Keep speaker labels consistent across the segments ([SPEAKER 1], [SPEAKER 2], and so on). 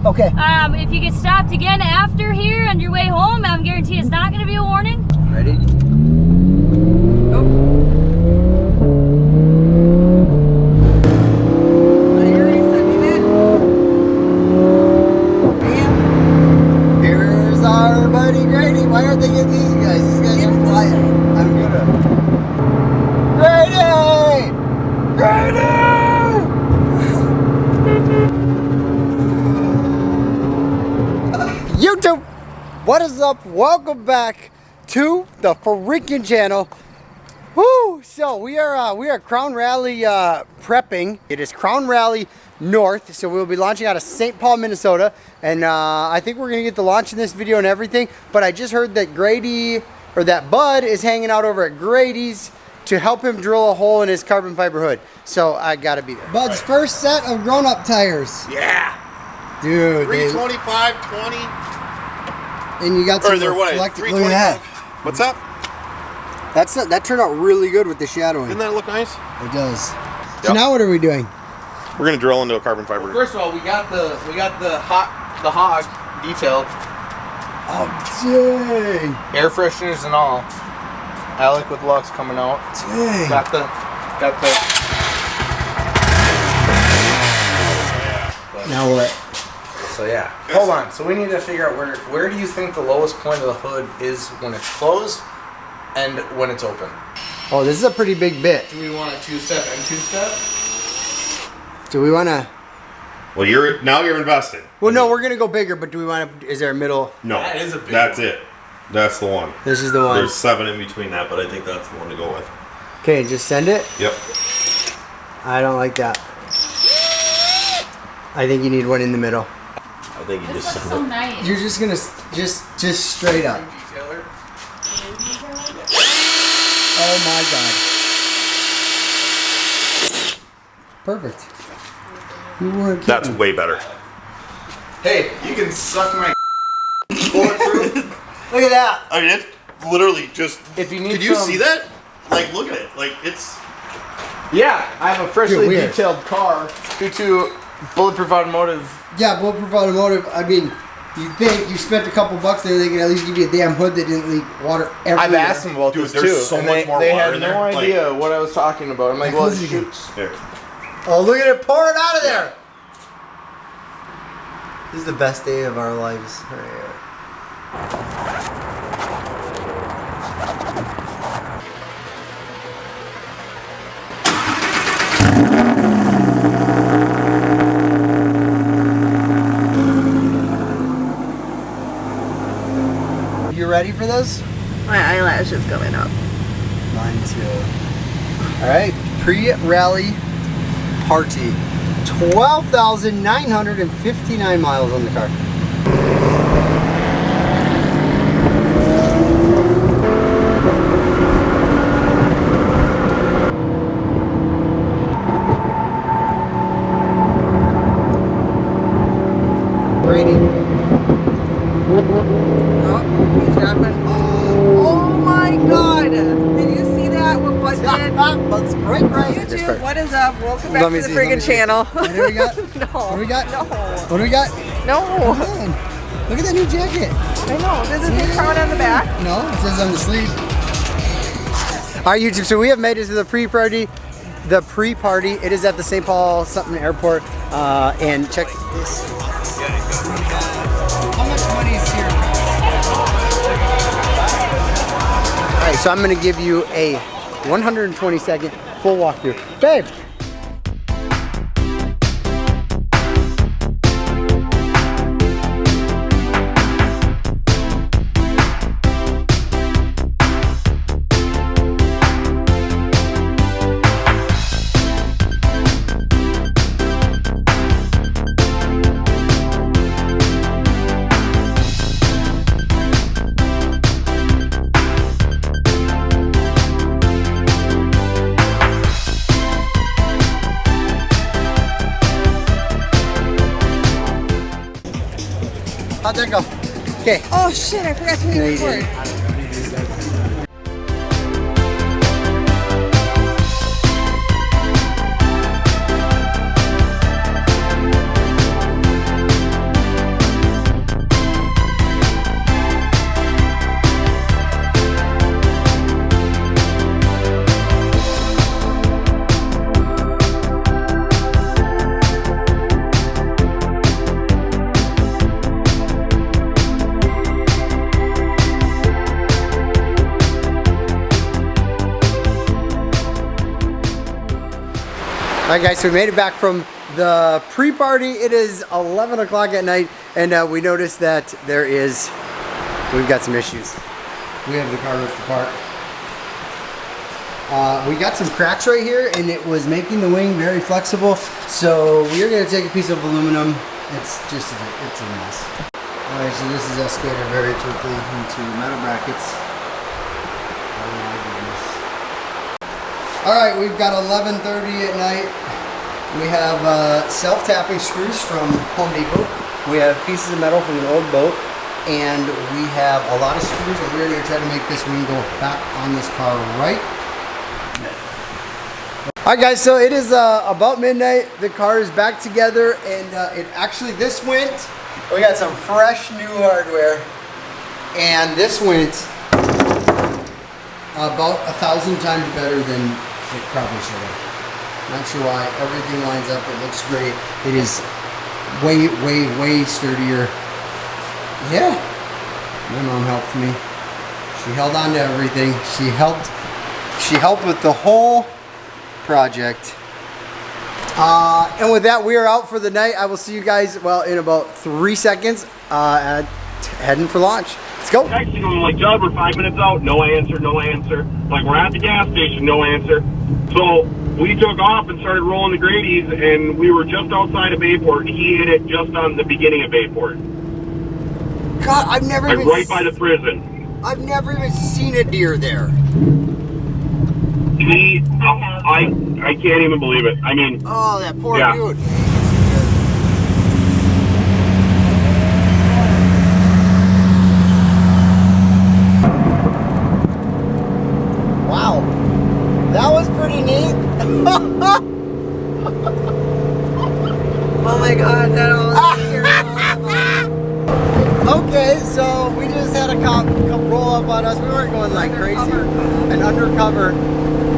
[SPEAKER 1] Okay.
[SPEAKER 2] If you get stopped again after here on your way home, I'm guarantee it's not going to be a warning.
[SPEAKER 1] Ready?
[SPEAKER 3] Oh. Are you already sending it? Yeah.
[SPEAKER 1] Here's our buddy Grady. Why aren't they getting these guys? These guys are flying. I'm gonna. Grady! Grady! YouTube, what is up? Welcome back to the freaking channel. Woo! So we are Crown Rally prepping. It is Crown Rally North, so we'll be launching out of St. Paul, Minnesota, and I think we're gonna get the launch in this video and everything. But I just heard that Grady, or that Bud, is hanging out over at Grady's to help him drill a hole in his carbon fiber hood. So I gotta be there. Bud's first set of grown-up tires.
[SPEAKER 4] Yeah.
[SPEAKER 1] Dude.
[SPEAKER 4] 325, 20.
[SPEAKER 1] And you got some reflective. Look at that.
[SPEAKER 4] What's up?
[SPEAKER 1] That turned out really good with the shadowing.
[SPEAKER 4] Doesn't that look nice?
[SPEAKER 1] It does. So now what are we doing?
[SPEAKER 4] We're gonna drill into a carbon fiber.
[SPEAKER 5] Well, first of all, we got the hog detailed.
[SPEAKER 1] Oh dang!
[SPEAKER 5] Air fresheners and all. Alec with Lux coming out.
[SPEAKER 1] Dang.
[SPEAKER 5] Got the.
[SPEAKER 1] Now what?
[SPEAKER 5] So yeah. Hold on. So we need to figure out where do you think the lowest point of the hood is when it's closed and when it's open?
[SPEAKER 1] Oh, this is a pretty big bit.
[SPEAKER 5] Do we want a two-step and two-step?
[SPEAKER 1] Do we want to?
[SPEAKER 4] Well, you're invested.
[SPEAKER 1] Well, no, we're gonna go bigger, but do we want to? Is there a middle?
[SPEAKER 4] No,
[SPEAKER 5] that is a big
[SPEAKER 4] that's
[SPEAKER 5] one.
[SPEAKER 4] it. That's the one.
[SPEAKER 1] This is the one.
[SPEAKER 4] There's 7 in between that, but I think that's the one to go with.
[SPEAKER 1] Okay, just send it.
[SPEAKER 4] Yep.
[SPEAKER 1] I don't like that. I think you need one in the middle.
[SPEAKER 4] I think you
[SPEAKER 2] This
[SPEAKER 4] just.
[SPEAKER 2] looks so nice.
[SPEAKER 1] You're just gonna just straight up.
[SPEAKER 5] Detailer.
[SPEAKER 1] Oh my god. Perfect. You weren't kidding.
[SPEAKER 4] That's way better.
[SPEAKER 5] Hey, you can suck my bulletproof.
[SPEAKER 1] Look at that.
[SPEAKER 4] I mean, it's literally just.
[SPEAKER 5] If you need
[SPEAKER 4] Did you
[SPEAKER 5] some-
[SPEAKER 4] see that? Like, look at it. Like, it's.
[SPEAKER 5] Yeah, I have a freshly
[SPEAKER 1] weird.
[SPEAKER 5] detailed car due to Bulletproof Automotive.
[SPEAKER 1] Yeah, Bulletproof Automotive. I mean, you think you spent a couple bucks there, they can at least give you a damn hood that didn't leak water everywhere.
[SPEAKER 5] I've asked them about
[SPEAKER 4] Dude,
[SPEAKER 5] this
[SPEAKER 4] there's
[SPEAKER 5] too,
[SPEAKER 4] so
[SPEAKER 5] and
[SPEAKER 4] much more
[SPEAKER 5] they
[SPEAKER 4] water
[SPEAKER 5] had
[SPEAKER 4] in
[SPEAKER 5] no
[SPEAKER 4] there, like-
[SPEAKER 5] idea what I was talking about. I'm like, well,
[SPEAKER 1] Listen to
[SPEAKER 5] shoot.
[SPEAKER 4] Here.
[SPEAKER 1] Oh, look at it pouring out of there. This is the best day of our lives right here. You ready for this?
[SPEAKER 3] My eyelash is going up.
[SPEAKER 1] Mine too. Alright, pre-rally party. 12,959 miles on the car. Brady.
[SPEAKER 3] Oh, he's dropping. Oh my god! Did you see that? What Bud did?
[SPEAKER 1] That's great, right?
[SPEAKER 3] YouTube, what is up? Welcome back
[SPEAKER 1] Let me
[SPEAKER 3] to the
[SPEAKER 1] see, let me
[SPEAKER 3] friggin'
[SPEAKER 1] see.
[SPEAKER 3] channel.
[SPEAKER 1] What do we got?
[SPEAKER 3] No.
[SPEAKER 1] What do we got?
[SPEAKER 3] No.
[SPEAKER 1] What do we got?
[SPEAKER 3] No.
[SPEAKER 1] Man, look at that new jacket.
[SPEAKER 3] I know. Does it say Crown on the back?
[SPEAKER 1] No, it says on the sleeve. All right, YouTube. So we have made it to the pre-party. The pre-party. It is at the St. Paul something airport. And check this. How much money is here? All right, so I'm gonna give you a 120-second full walkthrough, babe. How'd that go? Okay.
[SPEAKER 3] Oh shit, I forgot to
[SPEAKER 1] No,
[SPEAKER 3] hit
[SPEAKER 1] you
[SPEAKER 3] record.
[SPEAKER 1] didn't. Alright guys, so we made it back from the pre-party. It is 11 o'clock at night, and we noticed that we've got some issues. We have the car ripped apart. We got some cracks right here, and it was making the wing very flexible. So we are going to take a piece of aluminum. It's a mess. Alright, so this is escalated very quickly into metal brackets. Oh my goodness. Alright, we've got 11:30 at night. We have self-tapping screws from Home Depot. We have pieces of metal from an old boat. And we have a lot of screws, and we're going to try to make this wing go back on this car right. Alright guys, so it is about midnight. The car is back together, and this went, we got some fresh new hardware, and this went about 1,000 times better than it probably should have. Not sure why. Everything lines up. It looks great. It is way sturdier. Yeah. My mom helped me. She held on to everything. She helped with the whole project. And with that, we are out for the night. I will see you guys, well, in about 3 seconds, heading for launch. Let's go.
[SPEAKER 6] Texting him like, Judd, we're 5 minutes out. No answer, no answer. Like, we're at the gas station, no answer. So we took off and started rolling the Grady's, and we were just outside of Bayport. He hit it just on the beginning of Bayport.
[SPEAKER 1] God, I've never
[SPEAKER 6] like
[SPEAKER 1] even
[SPEAKER 6] right by the prison.
[SPEAKER 1] I've never even seen a deer there.
[SPEAKER 6] I can't even believe it. I mean,
[SPEAKER 1] oh, that poor dude. Wow, that was pretty neat.
[SPEAKER 3] Oh my God, that all.
[SPEAKER 1] Okay, so we just had a cop come roll up on us. We weren't going like crazy. An undercover.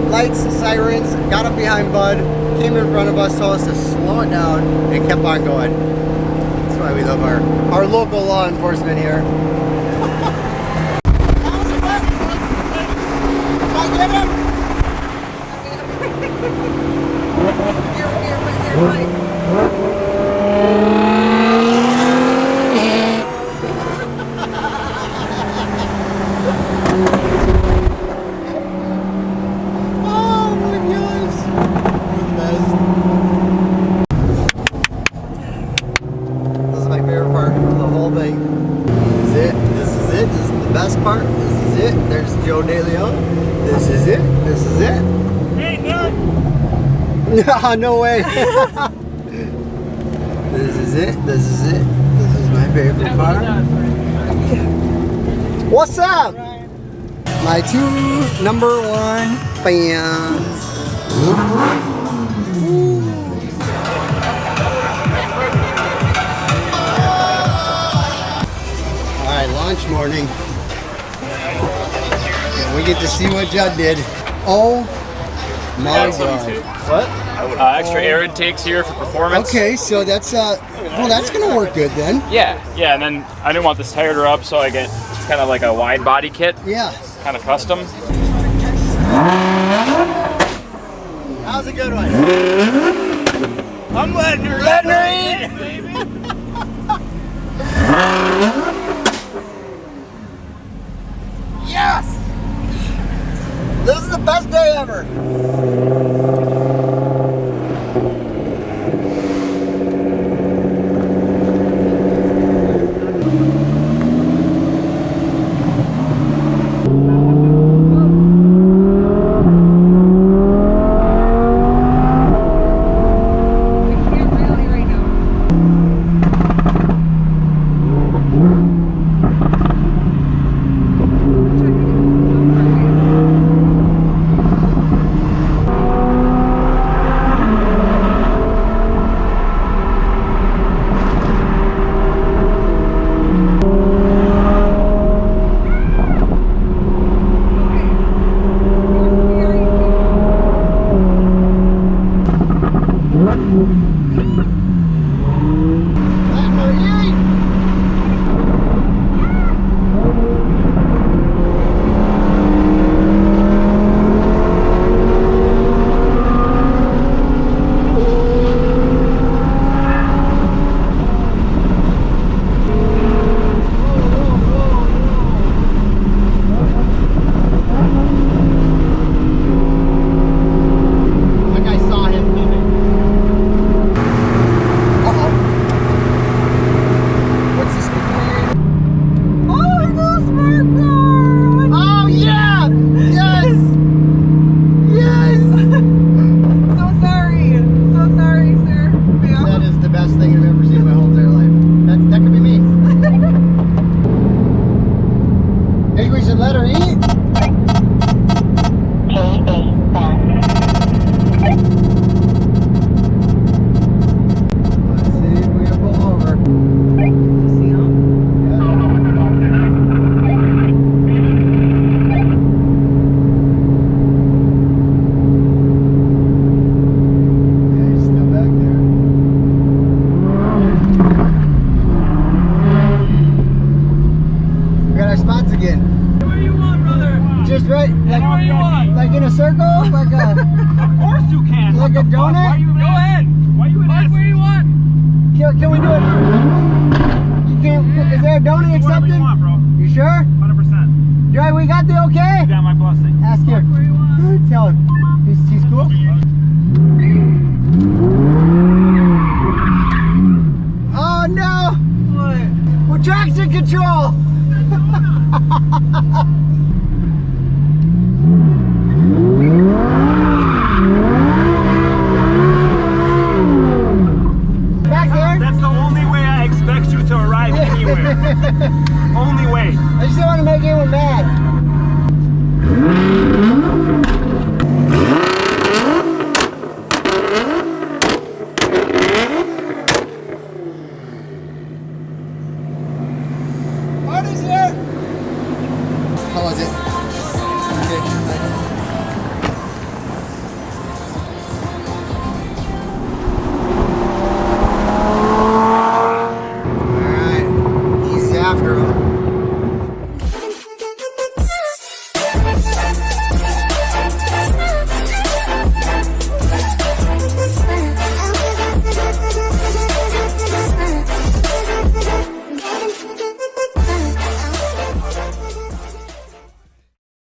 [SPEAKER 1] Lights, sirens, got up behind Bud, came in front of us, told us to slow it down, and kept on going. That's why we love our local law enforcement here. Part. This is it. There's Joe DeLeon. This is it. This is it. Hey, no. No way. This is it. This is it. This is my favorite part. What's up? My 2 #1 fans. All right, launch morning. We get to see what Judd did. Oh my God.
[SPEAKER 7] What? Extra air intakes here for performance.
[SPEAKER 1] Okay, so that's well, that's gonna work good then.
[SPEAKER 7] Yeah, and then I didn't want this tire to rub, so I get it's kind of like a wide body kit.
[SPEAKER 1] Yeah.
[SPEAKER 7] Kind of custom.
[SPEAKER 1] How's a good one?
[SPEAKER 7] I'm letting her eat, baby.
[SPEAKER 1] Yes! This is the best day ever.
[SPEAKER 3] I can't really right now.
[SPEAKER 1] ever seen in my whole entire life. That could be me. Think we should let her eat? Let's see if we can pull over.
[SPEAKER 3] See him?
[SPEAKER 1] Okay, he's still back there. We got our spots again.
[SPEAKER 8] Where do you want, brother?
[SPEAKER 1] Just right,
[SPEAKER 8] Where do you want?
[SPEAKER 1] like in a circle, like a
[SPEAKER 8] Of course you can.
[SPEAKER 1] like a donut.
[SPEAKER 8] Go ahead. Why you Mike, where do you want?
[SPEAKER 1] Can we do it? You can't. Is there a donut
[SPEAKER 8] Whatever you
[SPEAKER 1] accepted?
[SPEAKER 8] want, bro.
[SPEAKER 1] You sure?
[SPEAKER 8] 100%.
[SPEAKER 1] Joy, we got the okay?
[SPEAKER 8] You got my blessing.
[SPEAKER 1] Ask him.
[SPEAKER 8] Where you want?
[SPEAKER 1] Tell him. He's cool. Oh no! What? We're traction control. Back there.
[SPEAKER 8] That's the only way I expect you to arrive anywhere. Only way.
[SPEAKER 1] I just don't want to make anyone mad.